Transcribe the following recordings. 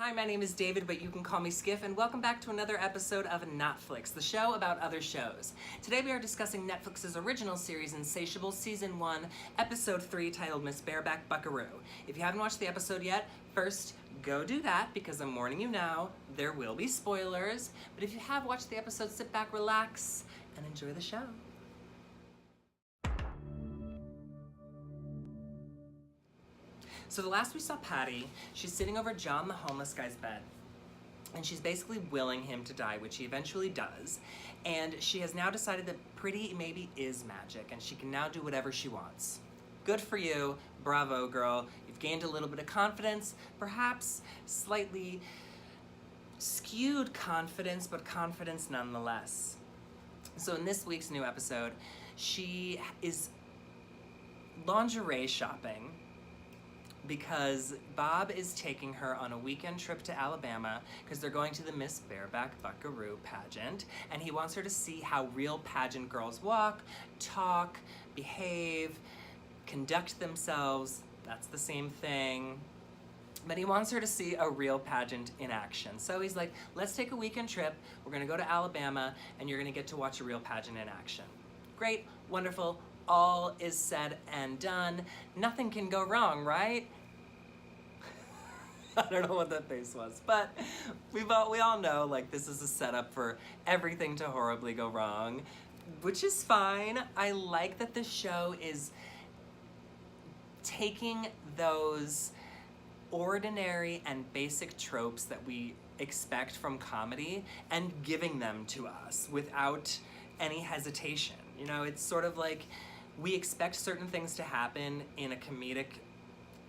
Hi, my name is David, but you can call me Skiff, and welcome back to another episode of Netflix, the show about other shows. Today we are discussing Netflix's original series, Insatiable, Season 1, Episode 3, titled Miss Bareback Buckaroo. If you haven't watched the episode yet, first, go do that, because I'm warning you now, there will be spoilers. But if you have watched the episode, sit back, relax, and enjoy the show. So the last we saw Patty, she's sitting over John the homeless guy's bed, and she's basically willing him to die, which he eventually does. And she has now decided that pretty maybe is magic, and she can now do whatever she wants. Good for you, bravo girl. You've gained a little bit of confidence, perhaps slightly skewed confidence, but confidence nonetheless. So in this week's new episode, she is lingerie shopping, because Bob is taking her on a weekend trip to Alabama because they're going to the Miss Bareback Buckaroo pageant, and he wants her to see how real pageant girls walk, talk, behave, conduct themselves. That's the same thing. But he wants her to see a real pageant in action. So he's like, let's take a weekend trip, we're gonna go to Alabama, and you're gonna get to watch a real pageant in action. Great, wonderful, all is said and done. Nothing can go wrong, right? I don't know what that face was, but we all know, like, this is a setup for everything to horribly go wrong, which is fine. I like that the show is taking those ordinary and basic tropes that we expect from comedy and giving them to us without any hesitation. You know, it's sort of like we expect certain things to happen in a comedic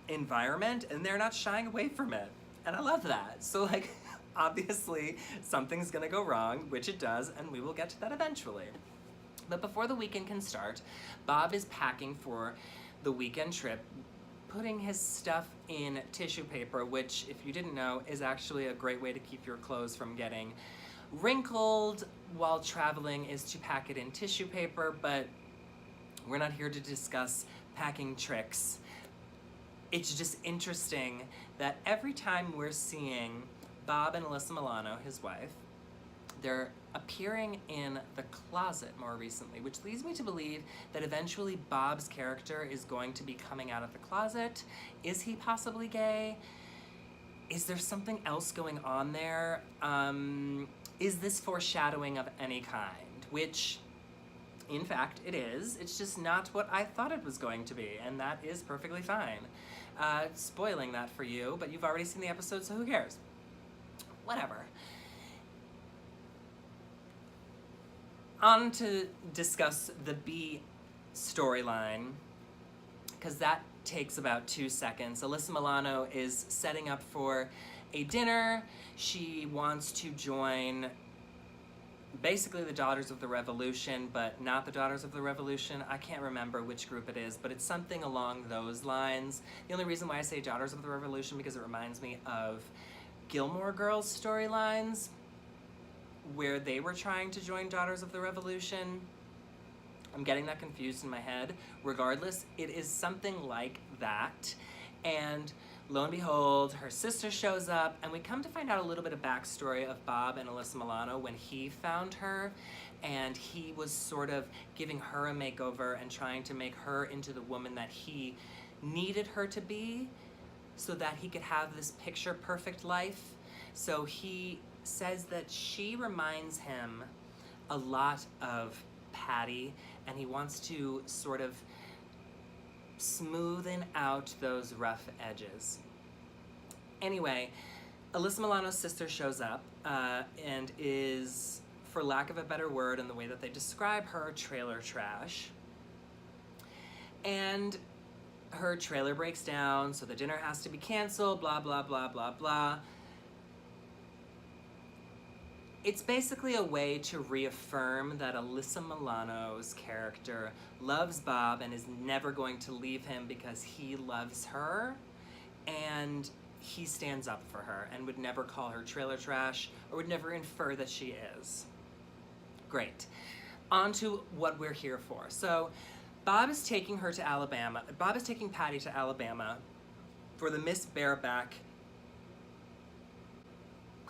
environment, and they're not shying away from it. And I love that. So, like, obviously, something's gonna go wrong, which it does, and we will get to that eventually. But before the weekend can start, Bob is packing for the weekend trip, putting his stuff in tissue paper, which, if you didn't know, is actually a great way to keep your clothes from getting wrinkled while traveling, is to pack it in tissue paper, but we're not here to discuss packing tricks. It's just interesting that every time we're seeing Bob and Alyssa Milano, his wife, they're appearing in the closet more recently, which leads me to believe that eventually Bob's character is going to be coming out of the closet. Is he possibly gay? Is there something else going on there? Is this foreshadowing of any kind? Which, in fact, it is. It's just not what I thought it was going to be, and that is perfectly fine. Spoiling that for you, but you've already seen the episode, so who cares? Whatever. On to discuss the B storyline, because that takes about 2 seconds. Alyssa Milano is setting up for a dinner. She wants to join basically the Daughters of the Revolution, but not the Daughters of the Revolution. I can't remember which group it is, but it's something along those lines. The only reason why I say Daughters of the Revolution because it reminds me of Gilmore Girls storylines, where they were trying to join Daughters of the Revolution. I'm getting that confused in my head. Regardless, it is something like that. And lo and behold, her sister shows up, and we come to find out a little bit of backstory of Bob and Alyssa Milano when he found her, and he was sort of giving her a makeover and trying to make her into the woman that he needed her to be so that he could have this picture-perfect life. So he says that she reminds him a lot of Patty, and he wants to sort of smoothen out those rough edges. Anyway, Alyssa Milano's sister shows up and is, for lack of a better word in the way that they describe her, trailer trash. And her trailer breaks down, so the dinner has to be canceled, blah, blah, blah, blah, blah. It's basically a way to reaffirm that Alyssa Milano's character loves Bob and is never going to leave him because he loves her, and he stands up for her and would never call her trailer trash or would never infer that she is. Great. On to what we're here for. So Bob is taking her to Alabama. Bob is taking Patty to Alabama for the Miss Bareback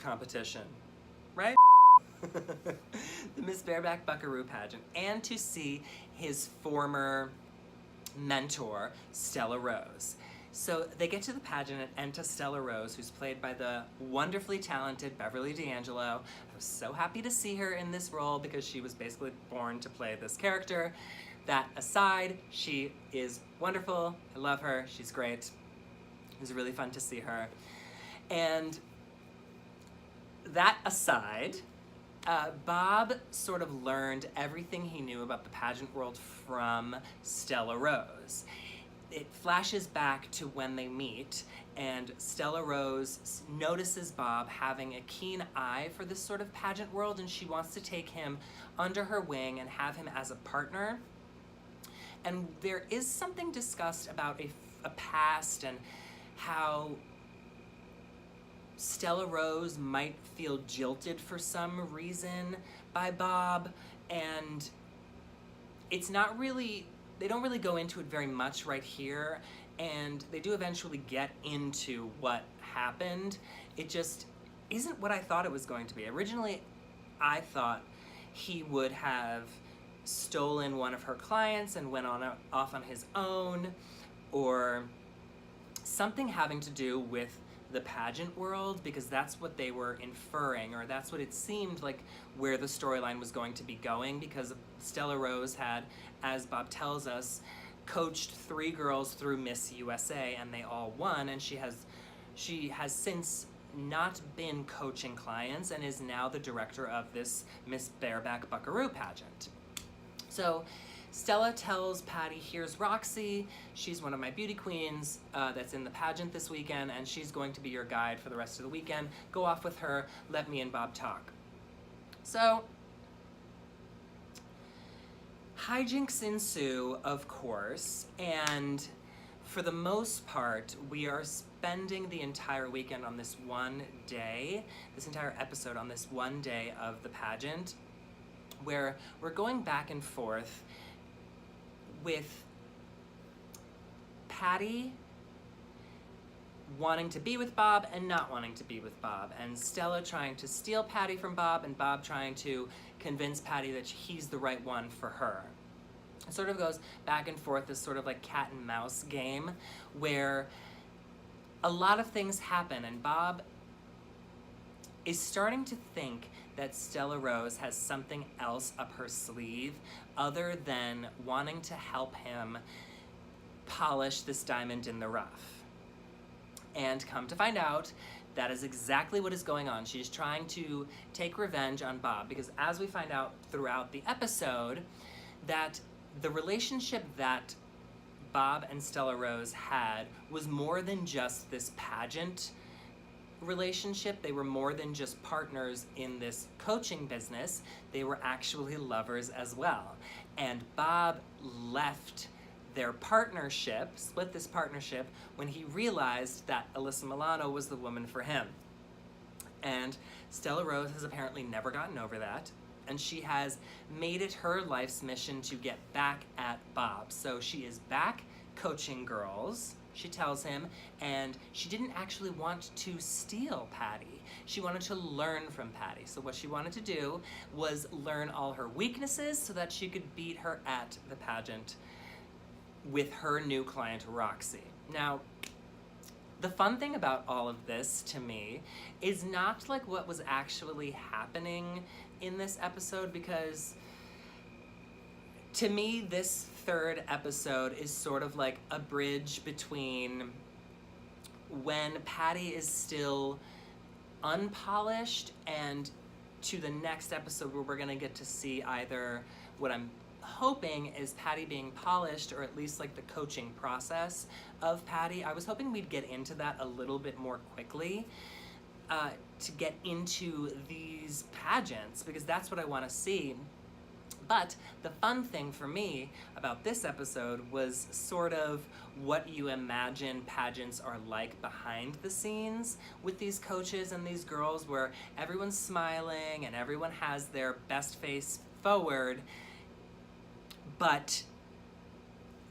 competition, right? The Miss Bareback Buckaroo pageant, and to see his former mentor, Stella Rose. So they get to the pageant and enter Stella Rose, who's played by the wonderfully talented Beverly D'Angelo. I was so happy to see her in this role because she was basically born to play this character. That aside, she is wonderful. I love her. She's great. It was really fun to see her. And that aside, Bob sort of learned everything he knew about the pageant world from Stella Rose. It flashes back to when they meet, and Stella Rose notices Bob having a keen eye for this sort of pageant world, and she wants to take him under her wing and have him as a partner. And there is something discussed about a past and how Stella Rose might feel jilted for some reason by Bob, and it's not really, they don't really go into it very much right here, and they do eventually get into what happened. It just isn't what I thought it was going to be. Originally, I thought he would have stolen one of her clients and went off on his own, or something having to do with the pageant world, because that's what they were inferring, or that's what it seemed like where the storyline was going to be going, because Stella Rose had, as Bob tells us, coached 3 girls through Miss USA and they all won, and she has since not been coaching clients and is now the director of this Miss Bareback Buckaroo pageant. So Stella tells Patty, here's Roxy, she's one of my beauty queens that's in the pageant this weekend, and she's going to be your guide for the rest of the weekend. Go off with her, let me and Bob talk. So, hijinks ensue, of course, and for the most part, we are spending the entire weekend on this one day, this entire episode on this one day of the pageant, where we're going back and forth with Patty wanting to be with Bob and not wanting to be with Bob, and Stella trying to steal Patty from Bob, and Bob trying to convince Patty that he's the right one for her. It sort of goes back and forth, this sort of like cat and mouse game where a lot of things happen, and Bob is starting to think that Stella Rose has something else up her sleeve other than wanting to help him polish this diamond in the rough. And come to find out, that is exactly what is going on. She's trying to take revenge on Bob, because as we find out throughout the episode, that the relationship that Bob and Stella Rose had was more than just this pageant relationship. They were more than just partners in this coaching business. They were actually lovers as well. And Bob left their partnership, split this partnership, when he realized that Alyssa Milano was the woman for him. And Stella Rose has apparently never gotten over that, and she has made it her life's mission to get back at Bob. So she is back coaching girls, she tells him, and she didn't actually want to steal Patty. She wanted to learn from Patty. So what she wanted to do was learn all her weaknesses so that she could beat her at the pageant with her new client, Roxy. Now, the fun thing about all of this to me is not like what was actually happening in this episode, because to me, this third episode is sort of like a bridge between when Patty is still unpolished and to the next episode where we're gonna get to see either what I'm hoping is Patty being polished, or at least like the coaching process of Patty. I was hoping we'd get into that a little bit more quickly to get into these pageants, because that's what I want to see. But the fun thing for me about this episode was sort of what you imagine pageants are like behind the scenes with these coaches and these girls, where everyone's smiling and everyone has their best face forward, but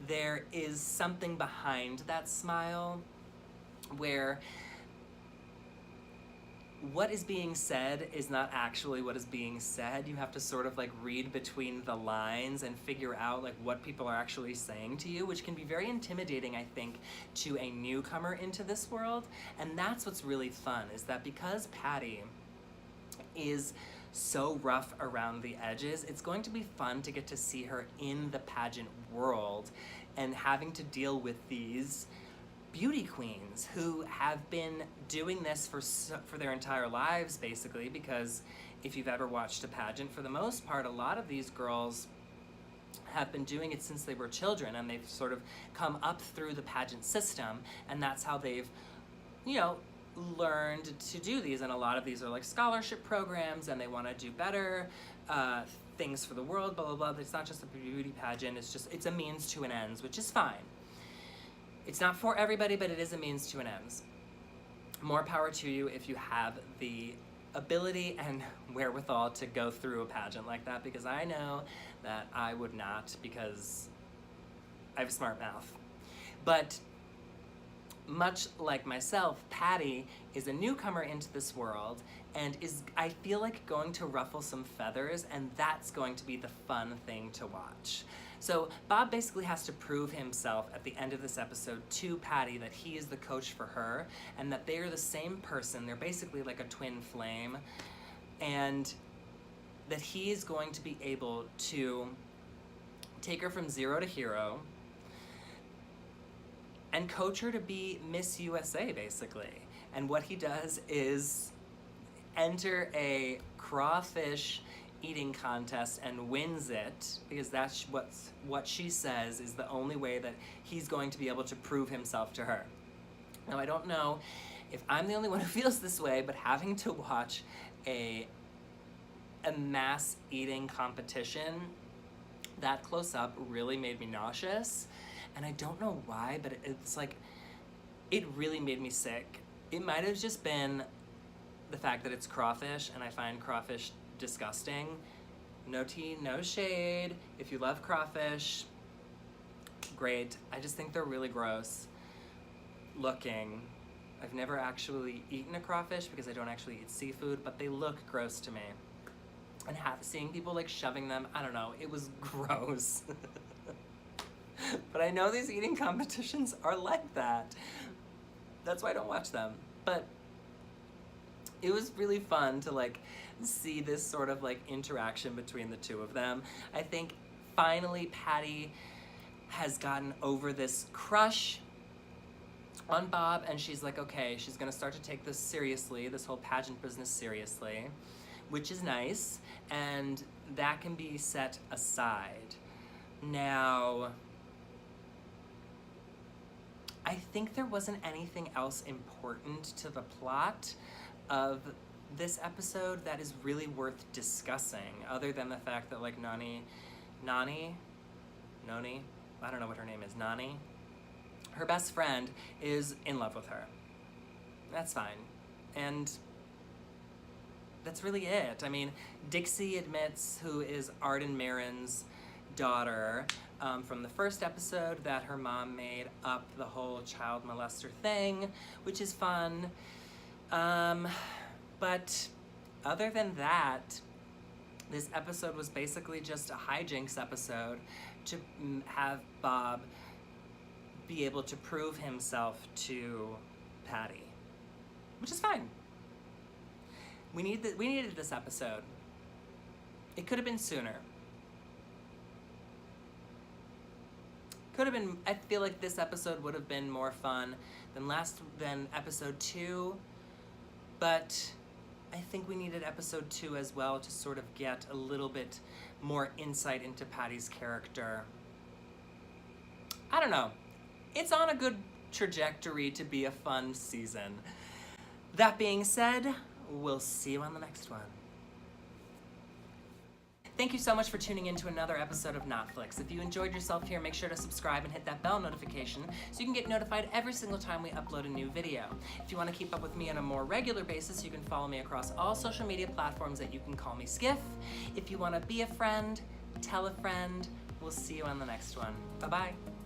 there is something behind that smile where what is being said is not actually what is being said. You have to sort of like read between the lines and figure out like what people are actually saying to you, which can be very intimidating, I think, to a newcomer into this world. And that's what's really fun, is that because Patty is so rough around the edges, it's going to be fun to get to see her in the pageant world and having to deal with these beauty queens who have been doing this for their entire lives, basically, because if you've ever watched a pageant, for the most part, a lot of these girls have been doing it since they were children, and they've sort of come up through the pageant system, and that's how they've, you know, learned to do these. And a lot of these are like scholarship programs, and they want to do better things for the world, blah, blah, blah. It's not just a beauty pageant, it's a means to an ends, which is fine. It's not for everybody, but it is a means to an ends. More power to you if you have the ability and wherewithal to go through a pageant like that, because I know that I would not, because I have a smart mouth. But much like myself, Patty is a newcomer into this world and is, I feel like, going to ruffle some feathers, and that's going to be the fun thing to watch. So Bob basically has to prove himself at the end of this episode to Patty that he is the coach for her, and that they are the same person. They're basically like a twin flame, and that he is going to be able to take her from zero to hero and coach her to be Miss USA, basically. And what he does is enter a crawfish eating contest and wins it, because that's what she says is the only way that he's going to be able to prove himself to her. Now, I don't know if I'm the only one who feels this way, but having to watch a mass eating competition that close up really made me nauseous. And I don't know why, but it's like, it really made me sick. It might have just been the fact that it's crawfish, and I find crawfish disgusting. No tea, no shade. If you love crawfish, great. I just think they're really gross looking. I've never actually eaten a crawfish because I don't actually eat seafood, but they look gross to me. And seeing people like shoving them, I don't know, it was gross. But I know these eating competitions are like that. That's why I don't watch them. But it was really fun to like see this sort of like interaction between the two of them. I think finally Patty has gotten over this crush on Bob, and she's like, okay, she's gonna start to take this seriously, this whole pageant business seriously, which is nice, and that can be set aside. Now, I think there wasn't anything else important to the plot of this episode that is really worth discussing, other than the fact that like Noni, I don't know what her name is, Nani, her best friend is in love with her. That's fine. And that's really it. I mean, Dixie admits, who is Arden Marin's daughter, from the first episode, that her mom made up the whole child molester thing, which is fun. But other than that, this episode was basically just a hijinks episode to have Bob be able to prove himself to Patty, which is fine. We needed this episode. It could have been sooner. Could have been. I feel like this episode would have been more fun than episode 2, but I think we needed episode 2 as well to sort of get a little bit more insight into Patty's character. I don't know. It's on a good trajectory to be a fun season. That being said, we'll see you on the next one. Thank you so much for tuning in to another episode of Notflix. If you enjoyed yourself here, make sure to subscribe and hit that bell notification so you can get notified every single time we upload a new video. If you want to keep up with me on a more regular basis, you can follow me across all social media platforms that you can call me Skiff. If you want to be a friend, tell a friend. We'll see you on the next one. Bye-bye.